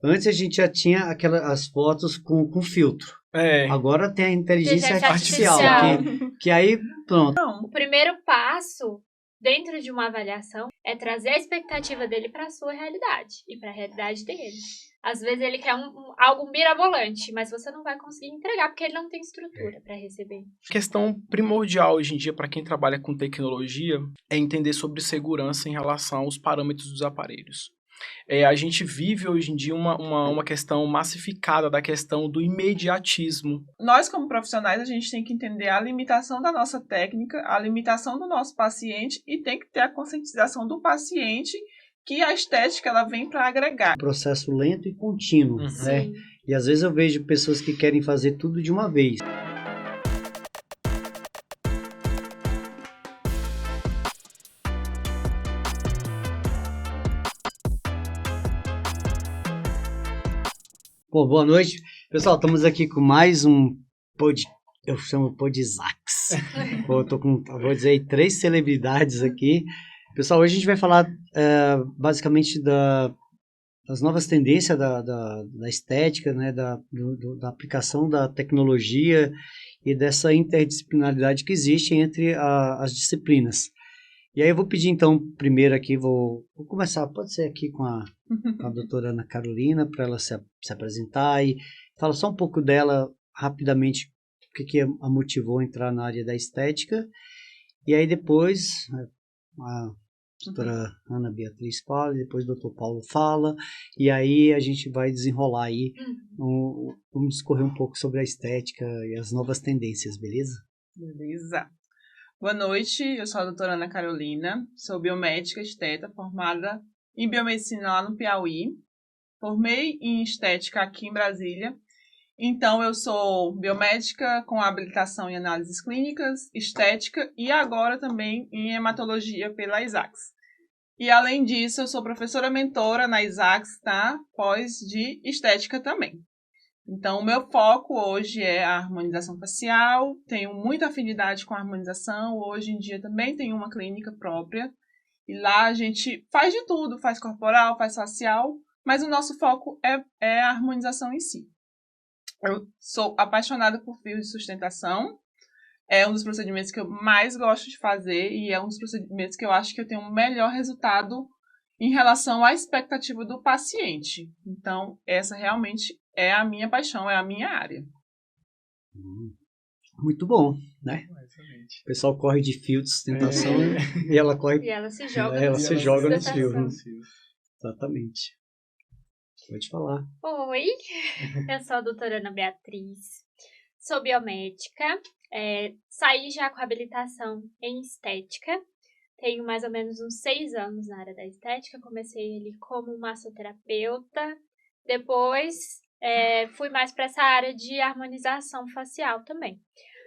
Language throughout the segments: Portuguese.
Antes a gente já tinha as fotos com filtro. Agora tem a inteligência artificial. Que aí, pronto. O primeiro passo dentro de uma avaliação é trazer a expectativa dele para a sua realidade e para a realidade dele. Às vezes ele quer algo mirabolante, mas você não vai conseguir entregar porque ele não tem estrutura para receber. A questão primordial hoje em dia para quem trabalha com tecnologia é entender sobre segurança em relação aos parâmetros dos aparelhos. A gente vive hoje em dia uma questão massificada da questão do imediatismo. Nós, como profissionais, a gente tem que entender a limitação da nossa técnica, a limitação do nosso paciente e tem que ter a conscientização do paciente que a estética ela vem para agregar. Processo lento e contínuo, né? E às vezes eu vejo pessoas que querem fazer tudo de uma vez. Boa noite. Pessoal, estamos aqui com mais um eu chamo Podzax. Vou dizer aí 3 celebridades aqui. Pessoal, hoje a gente vai falar basicamente das novas tendências da estética, né, da aplicação da tecnologia e dessa interdisciplinaridade que existe entre as disciplinas. E aí eu vou pedir então, primeiro aqui, vou começar, pode ser aqui com a doutora Ana Carolina, para ela se apresentar e fala só um pouco dela, rapidamente, o que a motivou a entrar na área da estética. E aí depois a doutora Ana Beatriz fala, e depois o doutor Paulo fala, e aí a gente vai desenrolar aí, vamos discorrer um pouco sobre a estética e as novas tendências, beleza? Beleza. Boa noite, eu sou a doutora Ana Carolina, sou biomédica esteta, formada em biomedicina lá no Piauí. Formei em estética aqui em Brasília. Então, eu sou biomédica com habilitação em análises clínicas, estética e agora também em hematologia pela Isaacs. E, além disso, eu sou professora mentora na Isaacs, tá? Pós de estética também. Então, o meu foco hoje é a harmonização facial, tenho muita afinidade com a harmonização, hoje em dia também tenho uma clínica própria, e lá a gente faz de tudo, faz corporal, faz facial, mas o nosso foco é a harmonização em si. Eu sou apaixonada por fios de sustentação, é um dos procedimentos que eu mais gosto de fazer e é um dos procedimentos que eu acho que eu tenho o melhor resultado em relação à expectativa do paciente. Então, essa realmente é a minha paixão, é a minha área. Muito bom, né? Excelente. O pessoal corre de fio de sustentação e ela corre. E ela se joga, nos fios. Exatamente. Pode falar. Oi, eu sou a doutora Ana Beatriz, sou biomédica, saí já com habilitação em estética. Tenho mais ou menos uns 6 anos na área da estética. Comecei ali como massoterapeuta. Depois fui mais para essa área de harmonização facial também.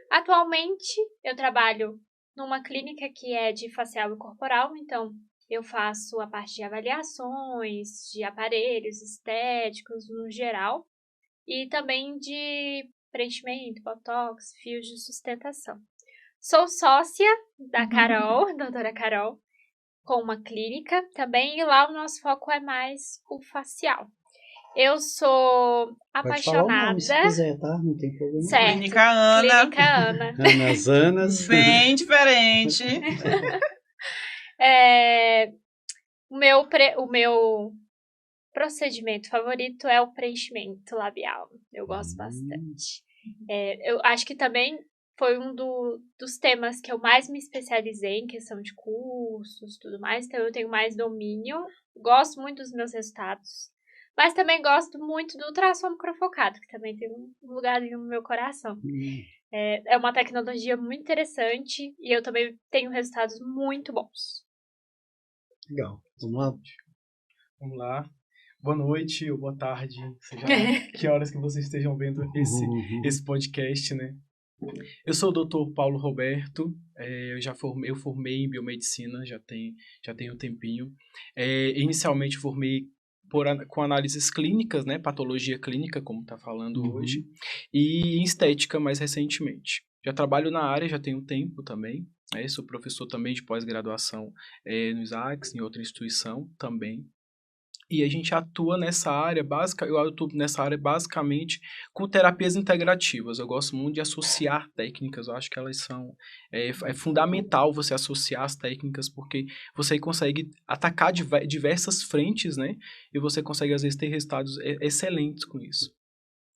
Atualmente eu trabalho numa clínica que é de facial e corporal. Então eu faço a parte de avaliações, de aparelhos estéticos no geral. E também de preenchimento, botox, fios de sustentação. Sou sócia da Carol, doutora Carol, com uma clínica também, e lá o nosso foco é mais o facial. Eu sou apaixonada... Pode falar o nome se quiser, tá? Não tem problema. Certo. Clínica Ana. Clínica Ana. Anas. Bem diferente. O meu procedimento favorito é o preenchimento labial. Eu gosto bastante. Eu acho que também foi um dos temas que eu mais me especializei em questão de cursos e tudo mais. Então, eu tenho mais domínio. Gosto muito dos meus resultados. Mas também gosto muito do ultrassom microfocado, que também tem um lugarzinho no meu coração. É uma tecnologia muito interessante e eu também tenho resultados muito bons. Legal. Vamos lá? Vamos lá. Boa noite ou boa tarde, seja que horas que vocês estejam vendo esse podcast, né? Eu sou o Dr. Paulo Roberto, eu formei em biomedicina, já tenho um tempinho. Inicialmente formei com análises clínicas, né, patologia clínica, como está falando hoje, e em estética mais recentemente. Já trabalho na área, já tenho tempo também, sou professor também de pós-graduação no Isaacs, em outra instituição também. E a gente atua nessa área eu atuo nessa área basicamente com terapias integrativas. Eu gosto muito de associar técnicas, eu acho que elas são... É fundamental você associar as técnicas, porque você consegue atacar diversas frentes, né? E você consegue, às vezes, ter resultados excelentes com isso.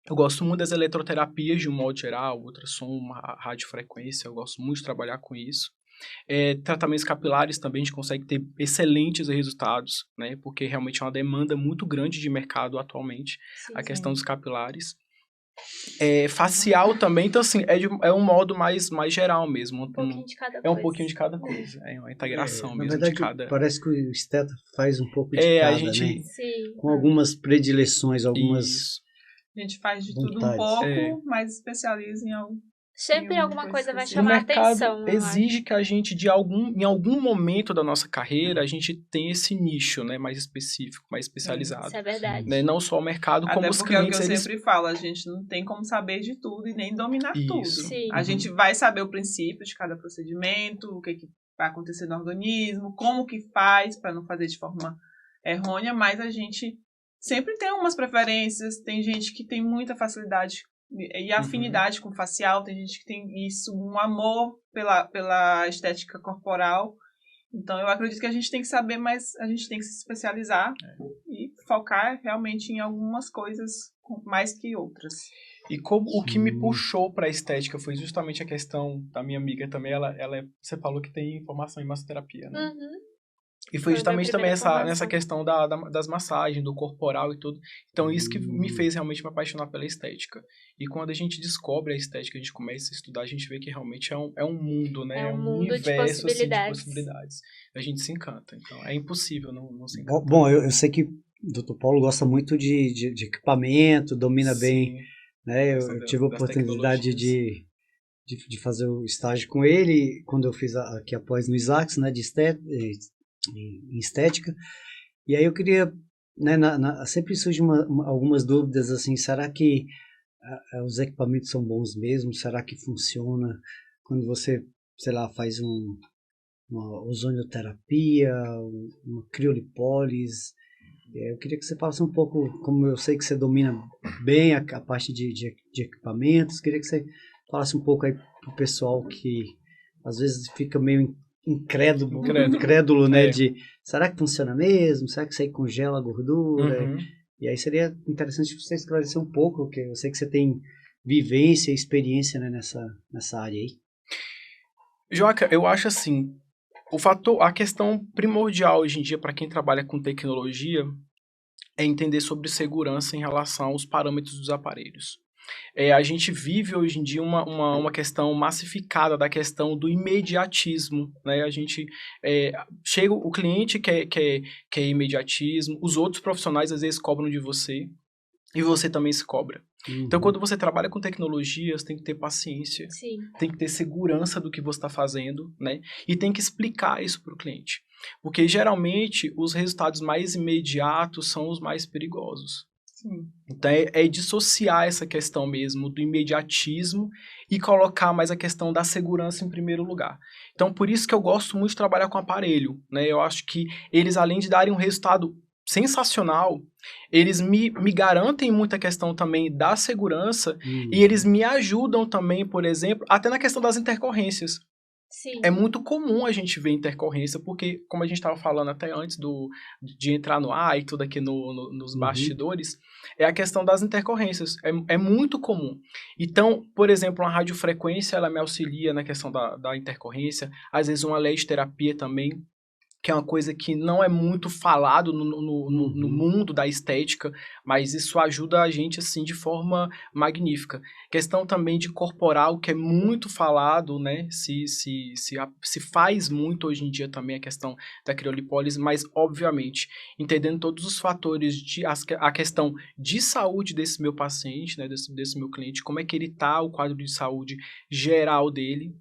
Eu gosto muito das eletroterapias, de um modo geral, ultrassom, radiofrequência, eu gosto muito de trabalhar com isso. Tratamentos capilares também a gente consegue ter excelentes resultados, né? Porque realmente é uma demanda muito grande de mercado atualmente, Sim, a questão dos capilares. Facial também, então assim, é um modo mais geral mesmo. Um pouquinho de cada É coisa. um pouquinho de cada coisa, é uma integração Na mesmo verdade, de cada... parece que o esteta faz um pouco de cada, a gente... né? Sim. Com algumas predileções, algumas Isso. A gente faz de tudo um vontades. pouco, mas especializa em algo. Sempre Sim, alguma coisa vai o O chamar a mercado atenção, eu exige acho. que a gente, em algum momento da nossa carreira, a gente tenha esse nicho, né, mais específico, mais especializado. Isso é verdade. Né? Não só o mercado, como Até os porque é o que clientes, eu eles... sempre falo, a gente não tem como saber de tudo e nem dominar Isso. tudo. Sim. A gente vai saber o princípio de cada procedimento, o que vai acontecer no organismo, como que faz para não fazer de forma errônea, mas a gente sempre tem umas preferências, tem gente que tem muita facilidade e afinidade com facial, tem gente que tem isso, um amor pela estética corporal. Então, eu acredito que a gente tem que saber, mas a gente tem que se especializar e focar realmente em algumas coisas mais que outras. E o que me puxou para a estética foi justamente a questão da minha amiga também, você falou que tem formação em massoterapia, né? Uhum. E Foi foi a justamente também primeira formação. nessa questão das massagens, do corporal e tudo. Então, isso que me fez realmente me apaixonar pela estética. E quando a gente descobre a estética, a gente começa a estudar, a gente vê que realmente é um mundo, né? É um mundo de universo assim, de possibilidades. possibilidades. A gente se encanta. Então, é impossível não se encantar. Bom, eu sei que o Dr. Paulo gosta muito de equipamento, domina bem, né? Eu tive a oportunidade de fazer o estágio com ele quando eu fiz aqui após no ISACS, né? Em estética. E aí eu queria, né? Sempre surgem algumas dúvidas assim, será que os equipamentos são bons mesmo? Será que funciona quando você, sei lá, faz uma ozonioterapia, uma criolipólise? Eu queria que você falasse um pouco, como eu sei que você domina bem a parte de equipamentos, queria que você falasse um pouco aí pro pessoal que às vezes fica meio incrédulo, né? Será que funciona mesmo? Será que isso aí congela a gordura? Uhum. E aí seria interessante você esclarecer um pouco, porque eu sei que você tem vivência e experiência, né, nessa área aí. Joaca, eu acho assim, a questão primordial hoje em dia para quem trabalha com tecnologia é entender sobre segurança em relação aos parâmetros dos aparelhos. A gente vive hoje em dia uma questão massificada da questão do imediatismo, né? A gente chega, o cliente quer imediatismo, os outros profissionais às vezes cobram de você e você também se cobra. Então, quando você trabalha com tecnologia, você tem que ter paciência, Sim. tem que ter segurança do que você está fazendo, né? E tem que explicar isso para o cliente. Porque, geralmente, os resultados mais imediatos são os mais perigosos. Sim. Então, é dissociar essa questão mesmo do imediatismo e colocar mais a questão da segurança em primeiro lugar. Então, por isso que eu gosto muito de trabalhar com aparelho, né? Eu acho que eles, além de darem um resultado sensacional, eles me garantem muita questão também da segurança e eles me ajudam também, por exemplo, até na questão das intercorrências. Sim. É muito comum a gente ver intercorrência, porque, como a gente estava falando até antes de entrar no ar e tudo aqui nos bastidores, é a questão das intercorrências. É muito comum. Então, por exemplo, uma radiofrequência, ela me auxilia na questão da intercorrência, às vezes uma LED-terapia também, que é uma coisa que não é muito falado no mundo da estética, mas isso ajuda a gente, assim, de forma magnífica. Questão também de corporal, que é muito falado, né, se faz muito hoje em dia também a questão da criolipólise, mas, obviamente, entendendo todos os fatores, a questão de saúde desse meu paciente, né, desse meu cliente, como é que ele está, o quadro de saúde geral dele.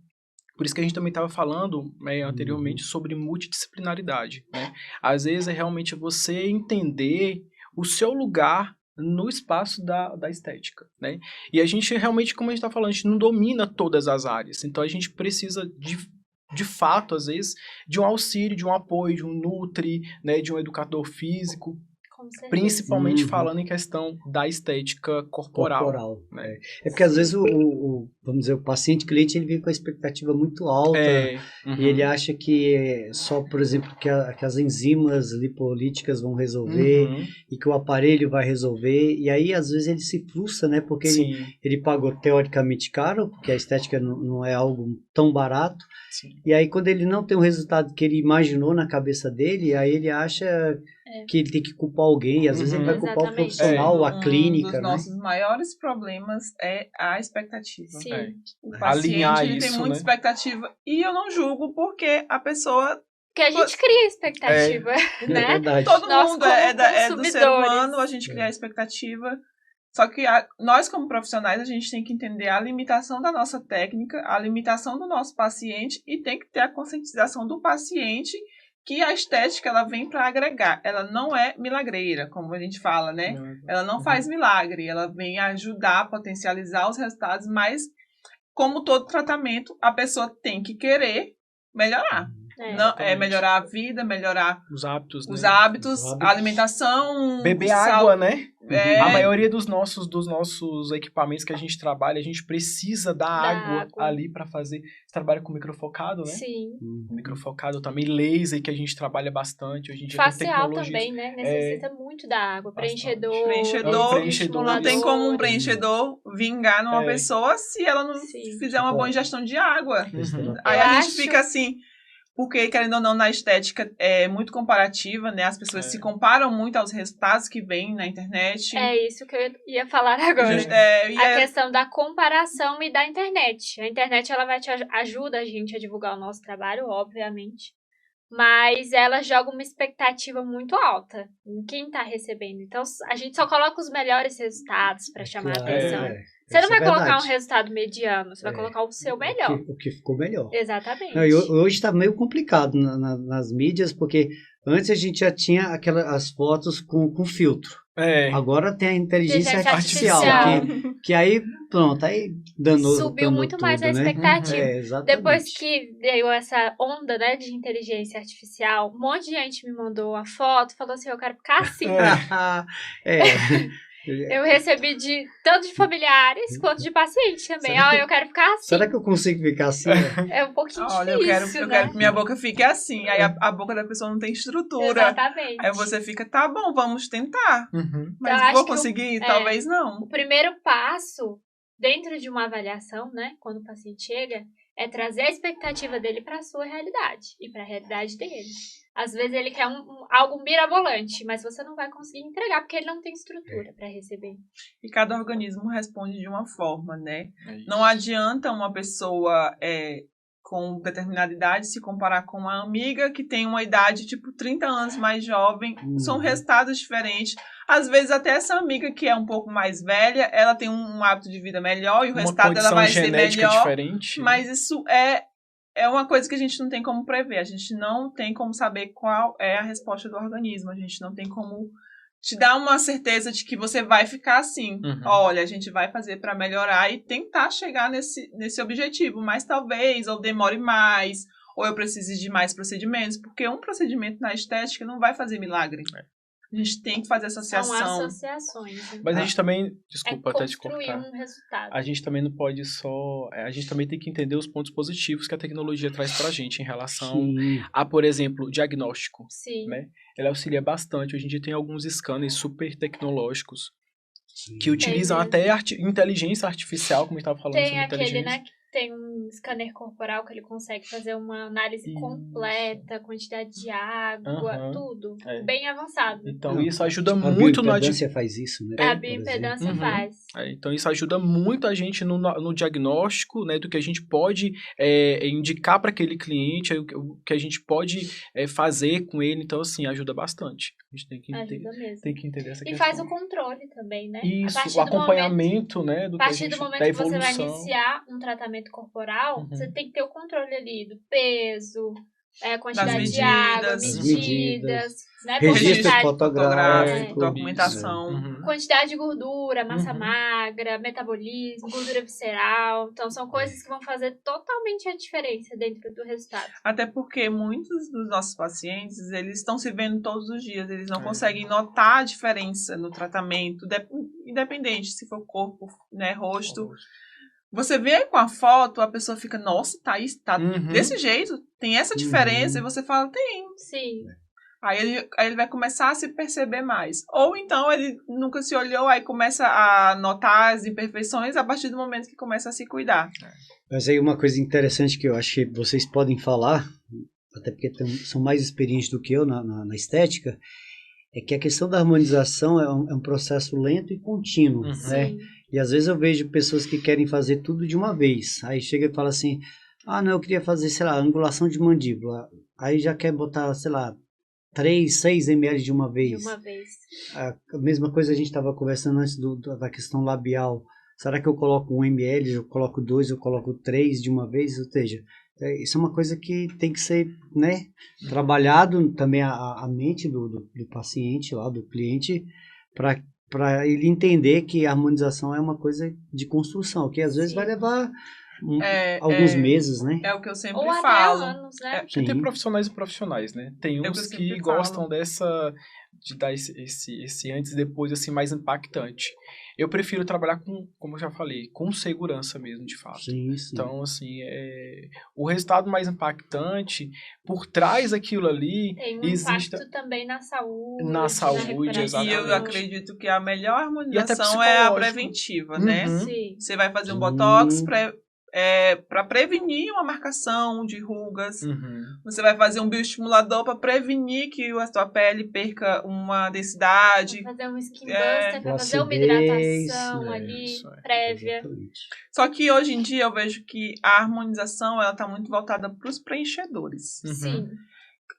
Por isso que a gente também estava falando anteriormente sobre multidisciplinaridade, né? Às vezes é realmente você entender o seu lugar no espaço da estética, né? E a gente realmente, como a gente está falando, a gente não domina todas as áreas. Então a gente precisa de fato, às vezes, de um auxílio, de um apoio, de um nutri, né? De um educador físico. Com certeza. Principalmente falando em questão da estética corporal. Né? É porque às vezes vamos dizer, o paciente cliente ele vem com a expectativa muito alta e ele acha que só, por exemplo, que as enzimas lipolíticas vão resolver e que o aparelho vai resolver, e aí às vezes ele se frustra, né? Porque ele pagou teoricamente caro, porque a estética não é algo tão barato. Sim. E aí quando ele não tem o resultado que ele imaginou na cabeça dele, aí ele acha que ele tem que culpar alguém, e às vezes ele vai culpar o profissional, a clínica, Um dos nossos maiores problemas é a expectativa. Sim. O paciente ele tem isso, muita né? expectativa, e eu não julgo porque a pessoa... Porque a gente cria expectativa, né? É verdade. Todo Nós, mundo como é do ser consumidores. humano, a gente cria a expectativa. Só que nós, como profissionais, a gente tem que entender a limitação da nossa técnica, a limitação do nosso paciente, e tem que ter a conscientização do paciente que a estética ela vem para agregar. Ela não é milagreira, como a gente fala, né? Ela não faz milagre, ela vem ajudar a potencializar os resultados, mas, como todo tratamento, a pessoa tem que querer melhorar. Melhorar a vida, melhorar os hábitos, a alimentação, beber água, né? A maioria dos nossos equipamentos que a gente trabalha, a gente precisa da água ali para fazer. Você trabalha com microfocado, né? Sim. Microfocado também, laser que a gente trabalha bastante hoje em dia. Facial também, né? Necessita muito da água. Preenchedor. Não tem como um preenchedor vingar numa pessoa se ela não fizer uma boa ingestão de água. Aí a gente fica assim... Porque, querendo ou não, na estética é muito comparativa, né? As pessoas se comparam muito aos resultados que vêm na internet. É isso que eu ia falar agora. A questão da comparação e da internet. A internet, ela ajuda a gente a divulgar o nosso trabalho, obviamente. Mas ela joga uma expectativa muito alta em quem está recebendo. Então, a gente só coloca os melhores resultados para chamar a atenção. Você não vai colocar um resultado mediano, você vai colocar o seu melhor. O que ficou melhor. Exatamente. Não, hoje está meio complicado nas mídias, porque antes a gente já tinha as fotos com filtro. Agora tem a inteligência artificial. Que aí, pronto, aí danou. Subiu muito mais a expectativa. Exatamente. Depois que veio essa onda, né, de inteligência artificial, um monte de gente me mandou a foto, falou assim, eu quero ficar assim. Eu recebi tanto de familiares quanto de pacientes também. Eu quero ficar assim. Será que eu consigo ficar assim? É um pouquinho difícil, eu quero que minha boca fique assim. Aí a boca da pessoa não tem estrutura. Exatamente. Aí você fica, tá bom, vamos tentar. Mas então, vou conseguir? Talvez não. O primeiro passo, dentro de uma avaliação, né, quando o paciente chega, é trazer a expectativa dele para a sua realidade e para a realidade dele. Às vezes ele quer algo mirabolante, mas você não vai conseguir entregar porque ele não tem estrutura para receber. E cada organismo responde de uma forma, né? Não adianta uma pessoa com determinada idade se comparar com uma amiga que tem uma idade tipo 30 anos mais jovem. São resultados diferentes. Às vezes até essa amiga que é um pouco mais velha, ela tem um hábito de vida melhor e o resultado dela vai ser melhor. Diferente. Mas isso é uma coisa que a gente não tem como prever. A gente não tem como saber qual é a resposta do organismo. A gente não tem como te dar uma certeza de que você vai ficar assim. Olha, a gente vai fazer para melhorar e tentar chegar nesse objetivo. Mas talvez, ou demore mais, ou eu precise de mais procedimentos. Porque um procedimento na estética não vai fazer milagre. A gente tem que fazer associação. São associações. Mas a gente também, desculpa até te cortar. Construir um resultado. A gente também não pode só... A gente também tem que entender os pontos positivos que a tecnologia traz pra gente em relação a, por exemplo, diagnóstico. Sim. Né? Ela auxilia bastante. Hoje em dia tem alguns scanners super tecnológicos que utilizam até inteligência artificial, como a gente estava falando sobre inteligência. Tem aquele, né, que tem um scanner corporal que ele consegue fazer uma análise completa, quantidade de água, tudo. Bem avançado. Então isso ajuda muito no... A bioimpedância faz isso, né? A bioimpedância faz. Então isso ajuda muito a gente no diagnóstico, né, do que a gente pode indicar para aquele cliente, o que a gente pode fazer com ele. Então, assim, ajuda bastante. A gente tem que entender essa questão. E faz o controle também, né? Isso, o acompanhamento, né, do que a gente, da evolução. A partir do momento que você vai iniciar um tratamento corporal, você tem que ter o controle ali do peso, a quantidade Das de água, medidas. medidas, né? Registro quantidade- fotográfico, documentação. Uhum. quantidade de gordura, massa Uhum. magra, metabolismo, gordura visceral. Então, são coisas que vão fazer totalmente a diferença dentro do resultado. Até porque muitos dos nossos pacientes, eles estão se vendo todos os dias, eles não É. conseguem notar a diferença no tratamento, independente se for corpo, né, rosto. Você vê com a foto, a pessoa fica, nossa, tá Uhum. desse jeito, tem essa diferença, Uhum. e você fala, tem. Sim. Aí ele vai começar a se perceber mais. Ou então ele nunca se olhou, aí começa a notar as imperfeições a partir do momento que começa a se cuidar. Mas aí uma coisa interessante que eu acho que vocês podem falar, até porque são mais experientes do que eu na estética, é que a questão da harmonização é um processo lento e contínuo, Uhum. né? Sim. E às vezes eu vejo pessoas que querem fazer tudo de uma vez. Aí chega e fala assim, não, eu queria fazer, sei lá, angulação de mandíbula. Aí já quer botar, sei lá, 3, 6 ml de uma vez. De uma vez. A mesma coisa a gente estava conversando antes da questão labial. Será que eu coloco 1 ml, eu coloco 2, eu coloco 3 de uma vez? Ou seja, isso é uma coisa que tem que ser, né, trabalhado também a mente do paciente lá, do cliente, para ele entender que a harmonização é uma coisa de construção, que às vezes Sim. vai levar alguns É meses, né? É o que eu sempre Ou até falo. anos, né? Porque tem profissionais e profissionais, né? Tem É o que uns eu sempre que falo. gostam de dar esse antes e depois, assim, mais impactante. Eu prefiro trabalhar com, como eu já falei, com segurança mesmo, de fato. Sim, sim. Então, assim, o resultado mais impactante, por trás daquilo ali, Tem um existe... impacto também na saúde. Na saúde, recuperação. E eu exatamente. acredito que a melhor E até harmonização é a psicológico. preventiva, né? Uhum. Sim. Você vai fazer um Sim. botox para prevenir uma marcação de rugas. Uhum. Você vai fazer um bioestimulador para prevenir que a sua pele perca uma densidade. Pra fazer um skin buster, pra fazer uma Flacidez, hidratação né, ali, isso é. prévia. Exatamente. Só que hoje em dia eu vejo que a harmonização ela está muito voltada para os preenchedores. Uhum. Sim.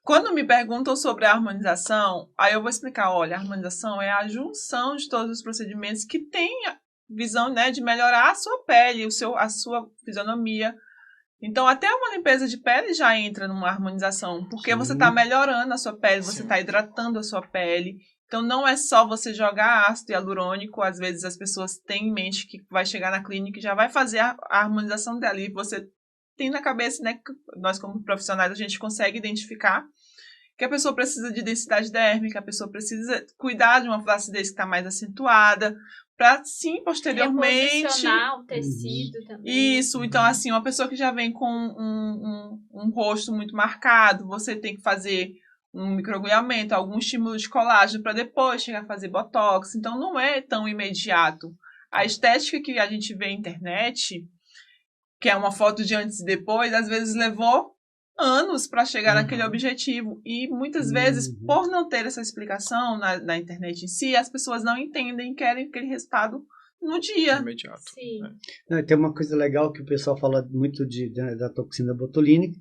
Quando me perguntam sobre a harmonização, aí eu vou explicar, olha, a harmonização é a junção de todos os procedimentos que tem a visão, né, de melhorar a sua pele, a sua fisionomia. Então, até uma limpeza de pele já entra numa harmonização, porque Sim. você está melhorando a sua pele, você Sim. está hidratando a sua pele. Então, não é só você jogar ácido hialurônico, às vezes as pessoas têm em mente que vai chegar na clínica e já vai fazer a harmonização dela, e você tem na cabeça, né, que nós como profissionais a gente consegue identificar que a pessoa precisa de densidade dérmica, a pessoa precisa cuidar de uma flacidez que está mais acentuada, para sim, posteriormente... Reposicionar o tecido também. Isso, então assim, uma pessoa que já vem com um rosto muito marcado, você tem que fazer um microagulhamento, algum estímulo de colágeno para depois chegar a fazer botox, então não é tão imediato. A estética que a gente vê na internet, que é uma foto de antes e depois, às vezes levou anos para chegar naquele objetivo. E muitas vezes, por não ter essa explicação na internet em si, as pessoas não entendem e querem aquele resultado no dia. Imediato. Sim. Não, tem uma coisa legal que o pessoal fala muito da toxina botulínica,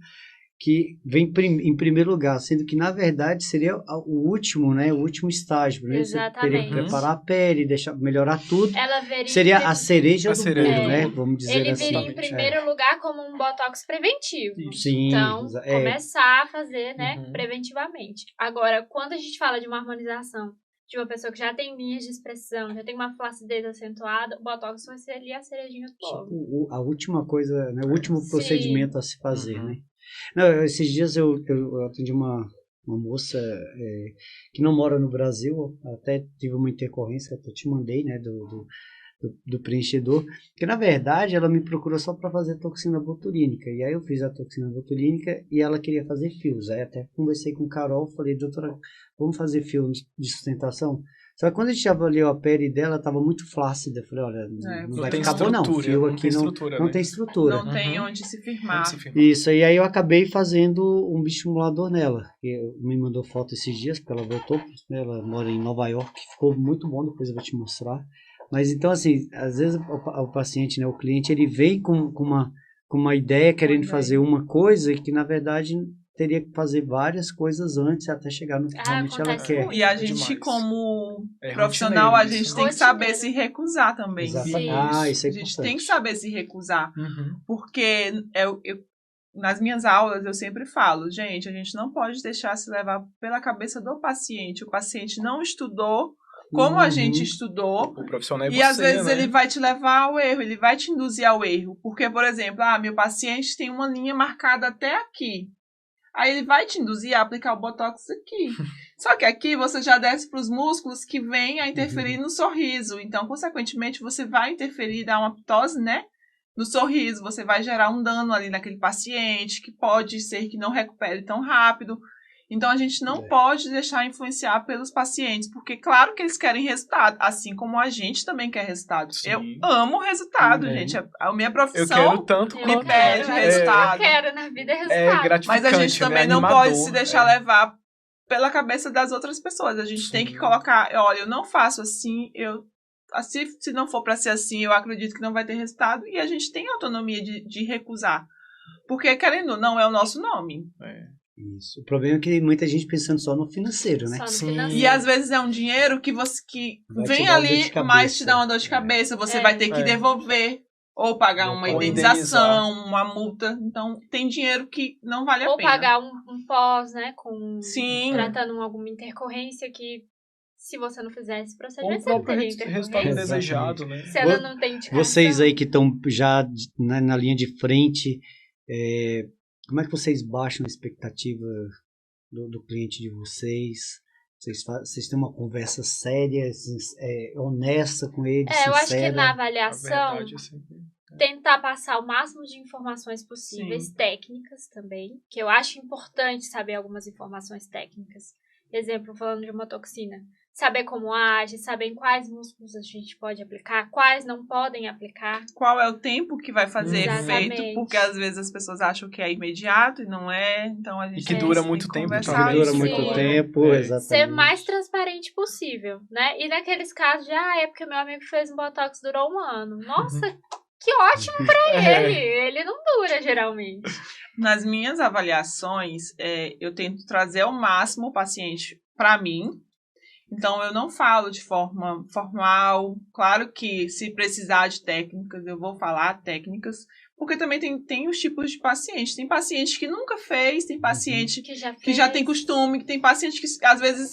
que vem em primeiro lugar, sendo que, na verdade, seria o último, né? O último estágio. Primeiro você teria que Exatamente. preparar a pele, melhorar tudo. Ela veria Seria a cereja do cereja bolo, do né? bolo. Vamos dizer Ele assim. viria em primeiro lugar como um botox preventivo. Sim. Então, começar a fazer, né, Uhum. preventivamente. Agora, quando a gente fala de uma harmonização de uma pessoa que já tem linhas de expressão, já tem uma flacidez acentuada, o botox vai ser ali a cerejinha do bolo. A última coisa, né? O último Sim. procedimento a se fazer, Uhum. né? Não, esses dias eu atendi uma moça que não mora no Brasil, até tive uma intercorrência, eu te mandei, né, do preenchedor, que na verdade ela me procurou só para fazer toxina botulínica, e aí eu fiz a toxina botulínica e ela queria fazer fios, aí até conversei com o Carol, falei, doutora, vamos fazer fio de sustentação? Só que quando a gente avaliou a pele dela, estava muito flácida, eu falei, olha, não vai tem ficar bom não, estrutura, fio não aqui tem não estrutura, não né? tem estrutura. Não tem Uhum. onde se firmar. Isso, e aí eu acabei fazendo um bioestimulador nela. Me mandou foto esses dias, porque ela voltou, né, ela mora em Nova York, ficou muito bom, depois eu vou te mostrar. Mas então, assim, às vezes o paciente, né, o cliente, ele vem com uma ideia, querendo fazer uma coisa, e que na verdade teria que fazer várias coisas antes até chegar no que realmente ela acontece quer. muito. E a gente, demais. como É profissional, a rotineiro gente isso. tem que saber Rotineiro. se recusar também. Exatamente. Sim. Ah, isso é A gente importante. tem que saber se recusar. Uhum. Porque nas minhas aulas, eu sempre falo, gente, a gente não pode deixar se levar pela cabeça do paciente. O paciente não estudou como a gente estudou. O profissional é e você, às vezes né? ele vai te levar ao erro, ele vai te induzir ao erro. Porque, por exemplo, meu paciente tem uma linha marcada até aqui. Aí ele vai te induzir a aplicar o Botox aqui. Só que aqui você já desce para os músculos que vêm a interferir no sorriso. Então, consequentemente, você vai interferir, dar uma ptose, né? No sorriso, você vai gerar um dano ali naquele paciente, que pode ser que não recupere tão rápido. Então, a gente não pode deixar influenciar pelos pacientes, porque claro que eles querem resultado, assim como a gente também quer resultado. Sim. Eu amo resultado, gente. A minha profissão Eu quero tanto me quanto pede resultado. Eu quero na vida É resultado. gratificante, Mas a gente também né? não Animador, pode se deixar levar pela cabeça das outras pessoas. A gente tem que colocar, olha, eu não faço assim, se não for para ser assim, eu acredito que não vai ter resultado, e a gente tem autonomia de recusar. Porque, querendo ou não, é o nosso nome. Isso. O problema é que muita gente pensando só no financeiro, né? Só no Sim. financeiro. E às vezes é um dinheiro que Vai vem te dar dor ali, de cabeça. mas te dá uma dor de cabeça. Você vai ter que devolver, ou pagar uma Ou indenização, uma multa. Então, tem dinheiro que não vale a Ou pena. pagar um pós, né? Sim. Tratando alguma intercorrência que, se você não fizer esse Ou procedimento, o você não próprio teria resultado intercorrência. desejado, né? Se ela não tem indicação. Vocês aí que estão já na linha de frente, como é que vocês baixam a expectativa do cliente de vocês? Vocês têm uma conversa séria, honesta com ele, sincera? Eu acho que na A avaliação, verdade, assim, tentar passar o máximo de informações possíveis, técnicas também, que eu acho importante saber algumas informações técnicas. Exemplo, falando de uma toxina. Saber como age, saber em quais músculos a gente pode aplicar, quais não podem aplicar. Qual é o tempo que vai fazer Exatamente. efeito, porque às vezes as pessoas acham que é imediato e não é, então a gente E que dura tem muito que tempo conversar também. Que dura isso. muito Sim. tempo, exatamente. Ser mais transparente possível, né? E naqueles casos de, é porque meu amigo fez um Botox, durou 1 ano. Nossa, que ótimo pra ele! Ele não dura, geralmente. Nas minhas avaliações, eu tento trazer ao máximo o paciente para mim. Então, eu não falo de forma formal. Claro que se precisar de técnicas, eu vou falar técnicas. Porque também tem os tipos de pacientes. Tem paciente que nunca fez, tem paciente que já tem costume, tem paciente que às vezes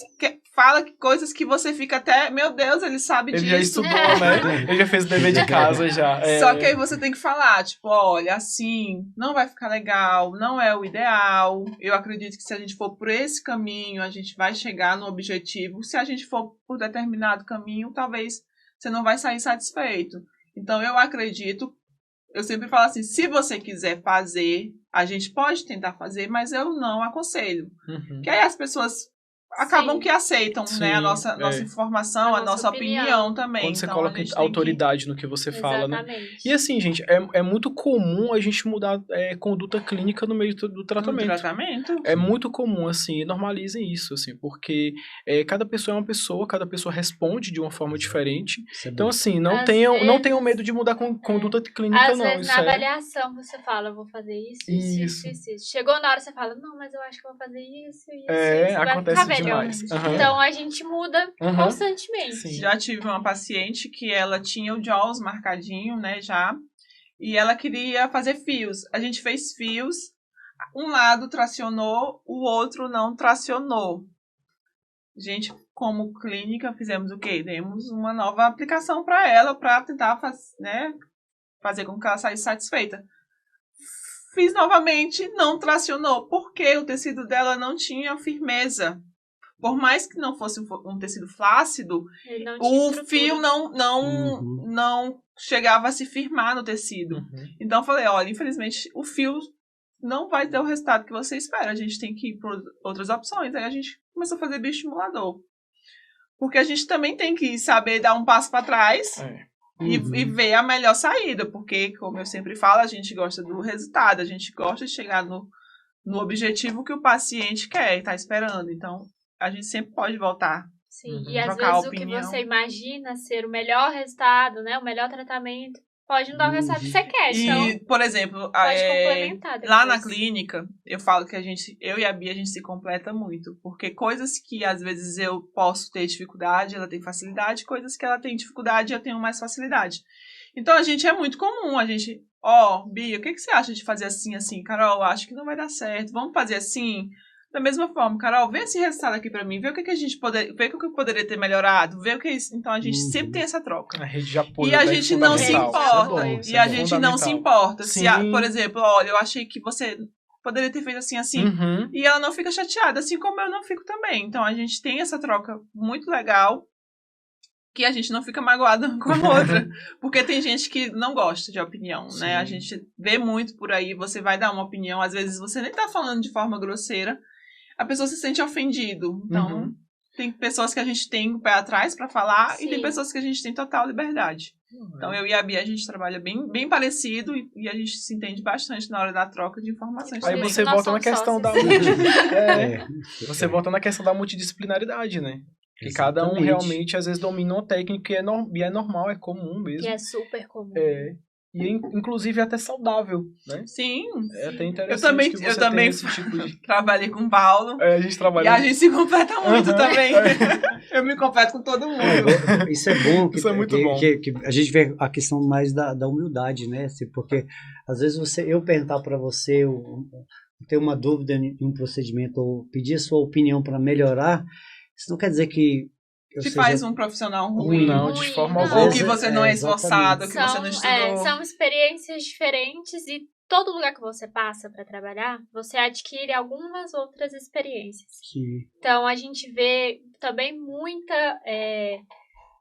fala coisas que você fica até, meu Deus, ele sabe disso. Ele já estudou, né? Ele já fez o dever de casa já. Só que aí você tem que falar, tipo, olha, assim, não vai ficar legal, não é o ideal. Eu acredito que se a gente for por esse caminho, a gente vai chegar no objetivo. Se a gente for por determinado caminho, talvez você não vai sair satisfeito. Então, eu acredito, eu sempre falo assim, se você quiser fazer, a gente pode tentar fazer, mas eu não aconselho. Que aí as pessoas acabam que aceitam, né, a nossa informação, a nossa opinião também. Quando você então, coloca autoridade no que você fala, né? E assim, gente, é muito comum a gente mudar conduta clínica no meio do tratamento. É muito comum, assim, normalizem isso, assim, porque cada pessoa é uma pessoa, cada pessoa responde de uma forma diferente. Então, assim, não tenham medo de mudar conduta clínica, não. Às vezes, na avaliação, você fala, eu vou fazer isso. Chegou na hora, você fala, não, mas eu acho que eu vou fazer isso. Acontece demais. Então a gente muda constantemente. Sim. Já tive uma paciente que ela tinha o JAWS marcadinho, né, já, e ela queria fazer fios. A gente fez fios, um lado tracionou, o outro não tracionou. A gente, como clínica, fizemos o quê? Demos uma nova aplicação para ela, para tentar fazer com que ela saísse satisfeita. Fiz novamente, não tracionou, porque o tecido dela não tinha firmeza. Por mais que não fosse um tecido flácido, o fio não chegava a se firmar no tecido. Então eu falei, olha, infelizmente o fio não vai ter o resultado que você espera. A gente tem que ir por outras opções. Aí a gente começou a fazer bioestimulador. Porque a gente também tem que saber dar um passo para trás e ver a melhor saída. Porque, como eu sempre falo, a gente gosta do resultado. A gente gosta de chegar no objetivo que o paciente quer, está esperando. Então, a gente sempre pode voltar. Sim, e às vezes o que você imagina ser o melhor resultado, né, o melhor tratamento, pode não dar o resultado que você quer. Então, E, por exemplo, pode complementar depois. lá na clínica, eu falo que eu e a Bia, a gente se completa muito. Porque coisas que às vezes eu posso ter dificuldade, ela tem facilidade. Coisas que ela tem dificuldade, eu tenho mais facilidade. Então, a gente é muito comum. A gente, Bia, o que você acha de fazer assim, assim? Carol, acho que não vai dar certo. Vamos fazer assim? Da mesma forma, Carol, vê esse resultado aqui pra mim, vê o que a gente vê o que eu poderia ter melhorado, vê o que é isso. Então a gente sempre tem essa troca. A rede de apoio E a é gente não se fundamental. importa. Isso é E a bom, gente fundamental. não se importa. Sim. Se, por exemplo, olha, eu achei que você poderia ter feito assim, assim. Uhum. E ela não fica chateada, assim como eu não fico também. Então a gente tem essa troca muito legal, que a gente não fica magoada com a outra. Porque tem gente que não gosta de opinião, Sim. né? A gente vê muito por aí, você vai dar uma opinião, às vezes você nem tá falando de forma grosseira, a pessoa se sente ofendido. Então, tem pessoas que a gente tem o pé atrás pra falar, Sim. e tem pessoas que a gente tem total liberdade. Então, eu e a Bia, a gente trabalha bem parecido, e a gente se entende bastante na hora da troca de informações. Aí também. você Nós volta na somos questão da sócios. Você volta na questão da multidisciplinaridade, né? Que cada um Exatamente. realmente, às vezes, domina uma técnica e é normal, é comum mesmo. Que é super comum. E, inclusive, é até saudável, né? Sim. É até interessante que você eu também tenha esse tipo de... trabalhei com o Paulo. a gente trabalha... E a gente se completa muito Uhum. também. Eu me completo com todo mundo. Isso é bom. Isso é muito bom. Que a gente vê a questão mais da humildade, né? Assim, porque às vezes eu perguntar para você, eu ter uma dúvida em um procedimento ou pedir a sua opinião para melhorar, isso não quer dizer que eu Te seja faz um profissional ruim. Não, de forma Não. alguma. Ou que você não é esforçado, ou que você não São, estudou. são experiências diferentes e todo lugar que você passa para trabalhar, você adquire algumas outras experiências. Sim. Então, a gente vê também muita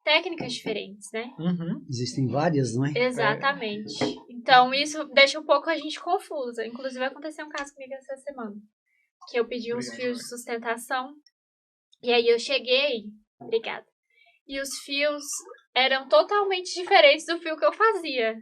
técnicas diferentes, né? Uhum. Existem várias, não é? Exatamente. Então, isso deixa um pouco a gente confusa. Inclusive, aconteceu um caso comigo essa semana. Que eu pedi uns Obrigado, fios de sustentação. E aí, eu cheguei... Obrigada. E os fios eram totalmente diferentes do fio que eu fazia.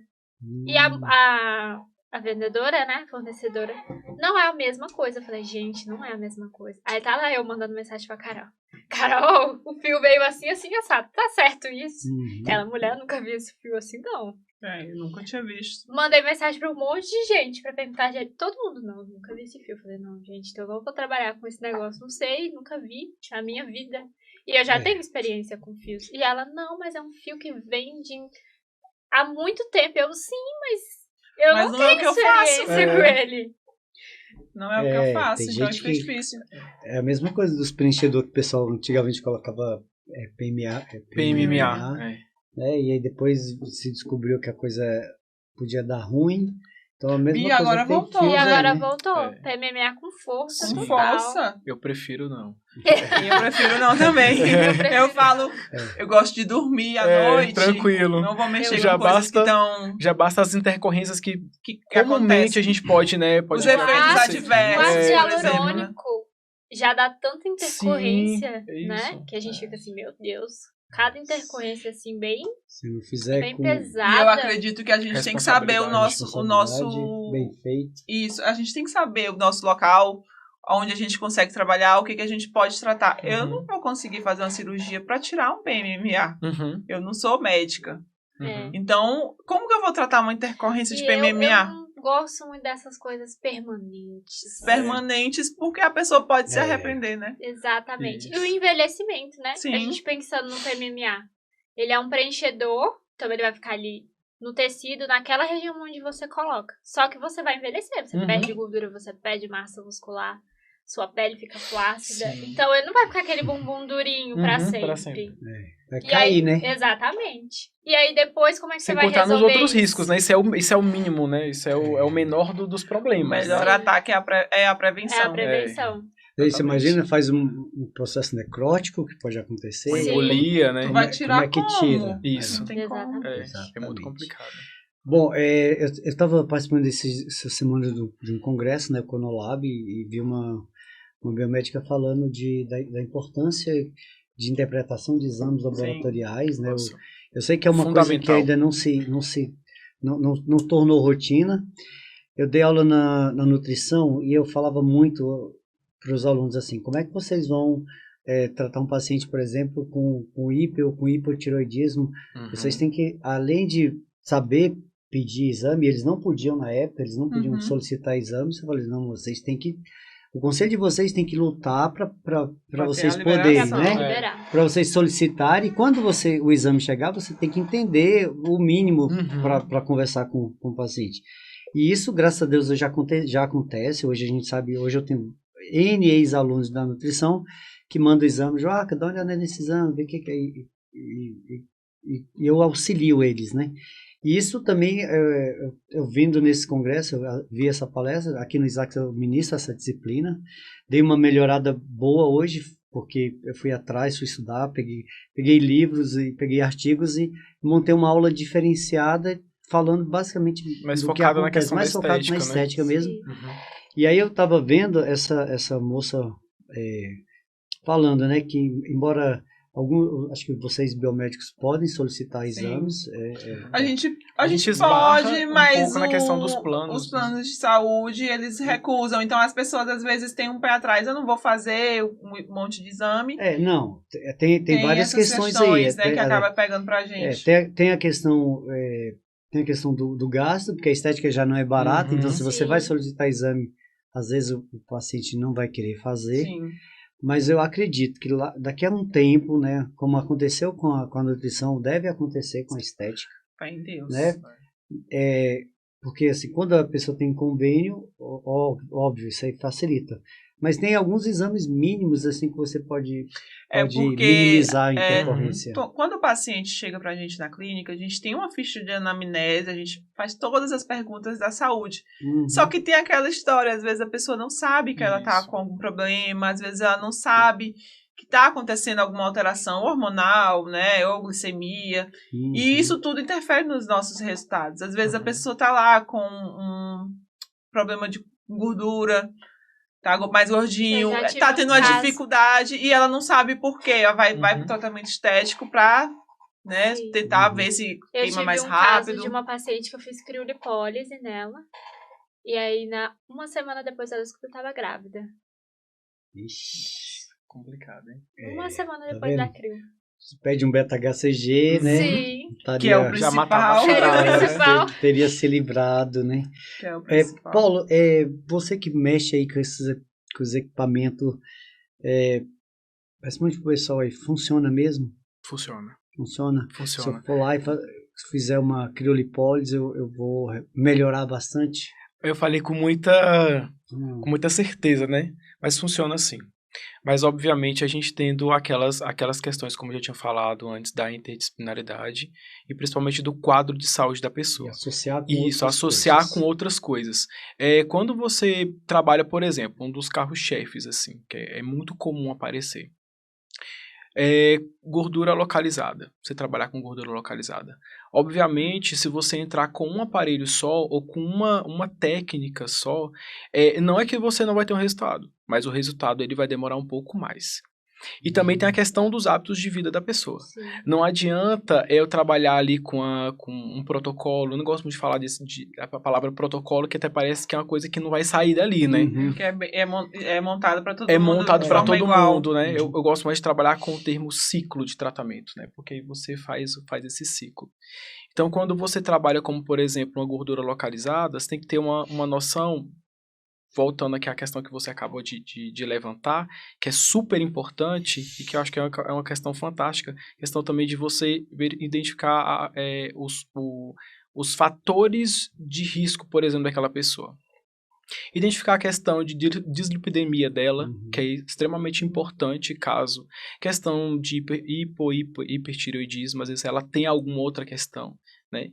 E a vendedora, né, fornecedora, não é a mesma coisa. Eu falei, gente, não é a mesma coisa. Aí tá lá eu mandando mensagem pra Carol. Carol, o fio veio assim, assim, assado. Tá certo isso? Ela, mulher, nunca vi esse fio assim, não. Eu nunca tinha visto. Mandei mensagem pra um monte de gente pra perguntar. Todo mundo, não, nunca vi esse fio. Eu falei, não, gente, então eu vou trabalhar com esse negócio. Não sei, nunca vi na minha vida. E eu já tenho experiência com fios. E ela, não, mas é um fio que vende há muito tempo. Eu, sim, mas eu Mas não não é o tenho que eu faço. experiência com ele. Não é o que eu faço, tem então gente fica que- difícil. É a mesma coisa dos preenchedores que o pessoal antigamente colocava PMA, PMMA. né? E aí depois se descobriu que a coisa podia dar ruim. Então a mesma E coisa agora tem voltou. fios E aí, agora né? voltou. PMMA com força Sim. Com total. força. Eu prefiro não. E eu prefiro não também. Eu falo, eu gosto de dormir à noite. Tranquilo. Não vou mexer Já com coisas basta- que estão... Já basta as intercorrências que Que comumente acontecem. a gente pode, né? Pode Os O efeitos ácido- adversos, O ácido por exemplo, né? hialurônico já dá tanta intercorrência, Sim, é né? isso. Que a gente fica assim, meu Deus. Cada intercorrência, assim, bem Se não fizer bem com pesada. E eu acredito que a gente tem que saber o nosso... responsabilidade, bem feito. Isso, a gente tem que saber o nosso local, onde a gente consegue trabalhar, o que a gente pode tratar. Eu Uhum. não vou conseguir fazer uma cirurgia para tirar um PMMA. Uhum. Eu não sou médica. Uhum. Então, como que eu vou tratar uma intercorrência de E PMMA? eu não gosto muito dessas coisas permanentes. Permanentes, porque a pessoa pode se É. arrepender, né? Exatamente. Isso. E o envelhecimento, né? Sim. A gente pensando no PMMA. Ele é um preenchedor, então ele vai ficar ali no tecido, naquela região onde você coloca. Só que você vai envelhecer. Você Uhum. perde gordura, você perde massa muscular, sua pele fica flácida. Sim. Então ele não vai ficar aquele bumbum durinho pra Uhum, sempre. pra sempre. Vai E cair, aí, né? Exatamente. E aí depois, como é que Sem você vai contar resolver nos outros isso? riscos, né? Isso é o mínimo, né? Isso é o menor dos O problemas. melhor né? ataque é a É a prevenção. prevenção. Daí você Exatamente. imagina, faz um processo necrótico que pode acontecer. Uma Sim. embolia, né? Tu Como vai é- tirar como é que como? tira? Isso. Não tem como. Exatamente. É Exatamente. muito complicado. Bom, eu estava participando essa semana de um congresso, né, Conolab, e vi uma biomédica falando da importância de interpretação de exames laboratoriais, né? Nossa. Eu sei que é uma coisa que Fundamental. ainda não tornou rotina. Eu dei aula na nutrição e eu falava muito para os alunos assim, como é que vocês vão tratar um paciente, por exemplo, com hiper ou com hipotiroidismo? Uhum. Vocês têm que, além de saber pedir exame, eles não podiam na época, eles não podiam solicitar exames. Eu falei, não, vocês têm que... O conselho de vocês tem que lutar para vocês poderem, né? Para vocês solicitarem. E quando o exame chegar, você tem que entender o mínimo para conversar com o paciente. E isso, graças a Deus, já acontece. Hoje a gente sabe, hoje eu tenho N ex-alunos da nutrição que mandam exame. Joaca, dá uma olhada nesse exame, vê o que é. E eu auxilio eles, né? E isso também, eu vindo nesse congresso, eu vi essa palestra, aqui no Isaacs eu ministro essa disciplina, dei uma melhorada boa hoje, porque eu fui atrás, fui estudar, peguei livros e peguei artigos e montei uma aula diferenciada, falando basicamente mais do focado que acontece, mais focado na estética mesmo. E aí eu estava vendo essa moça falando, né, que embora... acho que vocês biomédicos podem solicitar exames. A gente pode, mas um pouco na questão dos planos. Os planos de saúde, eles recusam. Então, as pessoas, às vezes, têm um pé atrás. Eu não vou fazer um monte de exame. Não. Tem várias questões aí. Né, que acaba pegando pra gente. Tem a questão... Tem a questão do gasto, porque a estética já não é barata. Então, se você vai solicitar exame, às vezes o paciente não vai querer fazer. Sim. Mas eu acredito que daqui a um tempo, né, como aconteceu com a nutrição, deve acontecer com a estética. Pai em Deus. Né? Porque assim, quando a pessoa tem convênio, óbvio, isso aí facilita. Mas tem alguns exames mínimos assim que você pode minimizar a intercorrência. Quando o paciente chega para a gente na clínica, a gente tem uma ficha de anamnese, a gente faz todas as perguntas da saúde. Só que tem aquela história, às vezes a pessoa não sabe que ela está com algum problema, às vezes ela não sabe que está acontecendo alguma alteração hormonal, né, ou glicemia, e isso tudo interfere nos nossos resultados. Às vezes a pessoa está lá com um problema de gordura, tá mais gordinho, tá tendo uma dificuldade e ela não sabe por quê. Ela vai pro tratamento estético pra, né, tentar ver se queima mais rápido. Eu tive um caso de uma paciente que eu fiz criolipólise nela. E aí, uma semana depois ela descobriu que estava grávida. Ixi, complicado, hein? Uma semana depois da crio. Você pede um beta-HCG, né? Sim. Que é o principal. Teria se livrado, né? Que é o principal. Paulo, você que mexe aí com os equipamentos, parece muito pro pessoal aí, funciona mesmo? Funciona. Se eu for lá e fizer uma criolipólise, eu vou melhorar bastante? Eu falei com muita certeza, né? Mas funciona sim. Mas, obviamente, a gente tendo aquelas questões, como eu já tinha falado antes, da interdisciplinaridade e principalmente do quadro de saúde da pessoa. E associar com outras coisas. Quando você trabalha, por exemplo, um dos carros-chefes, assim, que é muito comum aparecer, gordura localizada. Você trabalhar com gordura localizada. Obviamente, se você entrar com um aparelho só ou com uma técnica só, não é que você não vai ter um resultado, mas o resultado ele vai demorar um pouco mais. E também tem a questão dos hábitos de vida da pessoa. Sim. Não adianta eu trabalhar ali com um protocolo. Eu não gosto muito de falar a palavra protocolo, que até parece que é uma coisa que não vai sair dali, né? Que é montado para todo mundo. É montado para todo mundo, né? Uhum. Eu gosto mais de trabalhar com o termo ciclo de tratamento, né? Porque aí você faz esse ciclo. Então, quando você trabalha como, por exemplo, uma gordura localizada, você tem que ter uma noção, voltando aqui à questão que você acabou de levantar, que é super importante e que eu acho que é uma questão fantástica, questão também de você identificar os fatores de risco, por exemplo, daquela pessoa. Identificar a questão de dislipidemia dela, que é extremamente importante, caso questão de hipertireoidismo, às vezes ela tem alguma outra questão, né?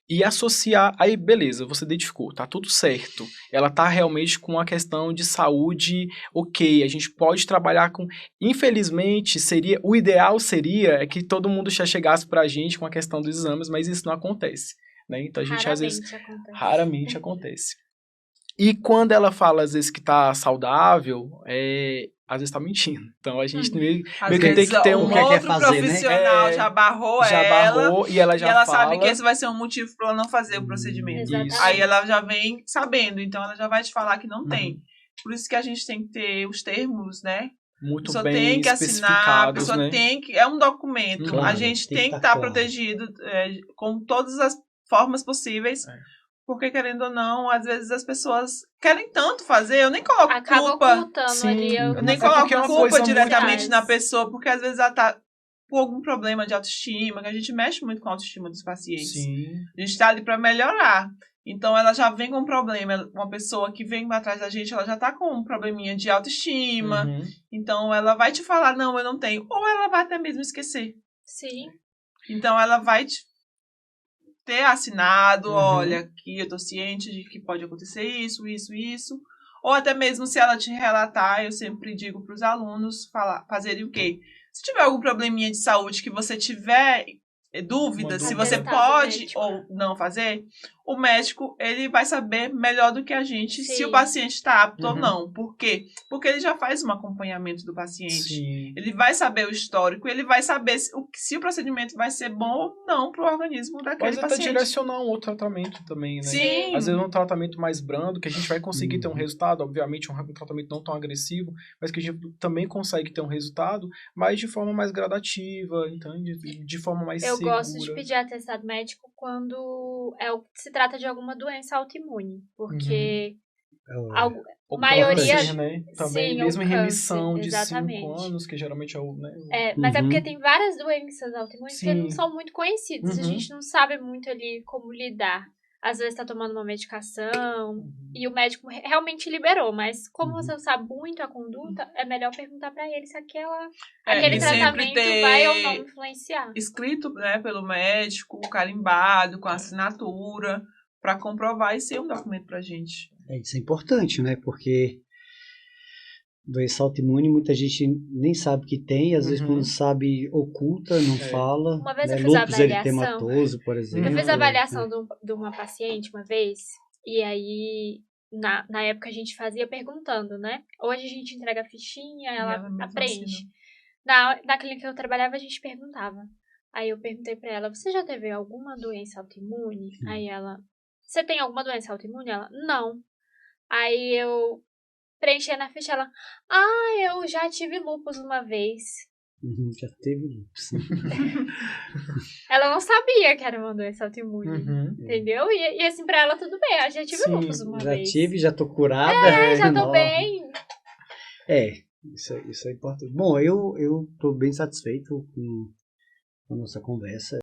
E associar, aí beleza, você identificou, tá tudo certo, ela tá realmente com uma questão de saúde, ok, a gente pode trabalhar com, infelizmente, o ideal seria que todo mundo já chegasse pra gente com a questão dos exames, mas isso não acontece, né? Então a gente raramente acontece. E quando ela fala, às vezes, que tá saudável, às vezes tá mentindo. Então a gente meio que tem que ter um outro profissional já barrou e ela já fala, sabe que esse vai ser um motivo para ela não fazer o procedimento. Exatamente. Aí ela já vem sabendo, então ela já vai te falar que não tem. Por isso que a gente tem que ter os termos, né? Muito bem tem que assinar, a pessoa tem que... É um documento. Claro, a gente tem que estar protegido com todas as formas possíveis. Porque, querendo ou não, às vezes as pessoas querem tanto fazer, eu nem coloco Acaba culpa. ocultando ali. Eu nem porque coloco é uma culpa coisa diretamente muito- na pessoa, porque às vezes ela tá com algum problema de autoestima, que a gente mexe muito com a autoestima dos pacientes. Sim. A gente tá ali para melhorar. Então, ela já vem com um problema. Uma pessoa que vem atrás da gente, ela já tá com um probleminha de autoestima. Uhum. Então, ela vai te falar, não, eu não tenho. Ou ela vai até mesmo esquecer. Sim. Então, ela vai te ter assinado, Uhum. olha, que eu tô ciente de que pode acontecer isso, isso, isso. Ou até mesmo se ela te relatar, eu sempre digo para os alunos fazerem o quê? Se tiver algum probleminha de saúde que você tiver dúvida se você Atestado pode médico. ou não fazer, o médico ele vai saber melhor do que a gente se Sim. o paciente está apto ou Uhum. não. Por quê? Porque ele já faz um acompanhamento do paciente. Sim. Ele vai saber o histórico, ele vai saber se o procedimento vai ser bom ou não para o organismo daquele Pode até paciente. direcionar um outro tratamento também, né? Sim. Às vezes um tratamento mais brando, que a gente vai conseguir ter um Uhum. resultado, obviamente um tratamento não tão agressivo, mas que a gente também consegue ter um resultado, mas de forma mais gradativa, entende? De forma mais Eu segura. gosto de pedir atestado médico quando se trata de alguma doença autoimune. Porque O maioria- câncer, né? Também, Sim, mesmo o em remissão câncer, de exatamente. 5 anos, que geralmente é o... Né, Mas é Uhum. porque tem várias doenças autoimunes que Sim. não são muito conhecidas. A Uhum. gente não sabe muito ali como lidar. Às vezes tá tomando uma medicação e o médico realmente liberou, mas como você não sabe muito a conduta, é melhor perguntar pra ele se aquele e sempre tratamento ter vai ou não influenciar. escrito, né, pelo médico, carimbado, com assinatura, para comprovar e ser um documento pra gente. Isso é importante, né? Porque doença autoimune muita gente nem sabe que tem, às vezes Uhum. quando sabe oculta, não fala. Uma vez né? eu fiz a Lúpus avaliação. eritematoso, por exemplo. Eu fiz a Uhum. avaliação de uma paciente uma vez, e aí, na época, a gente fazia perguntando, né? Hoje a gente entrega a fichinha, ela mesma aprende. assina. Na clínica que eu trabalhava, a gente perguntava. Aí eu perguntei pra ela, você já teve alguma doença autoimune? Aí ela, você tem alguma doença autoimune? Ela, não. Aí eu preenchi na ficha, ela, eu já tive lúpus uma vez. Já teve lúpus. Ela não sabia que era uma doença autoimune. Uhum. Entendeu? E assim, pra ela tudo bem. Eu já tive Sim, lúpus uma Já vez. tive, já tô curada. Já tô Nossa. bem. Isso é importante. Bom, eu tô bem satisfeito com a nossa conversa.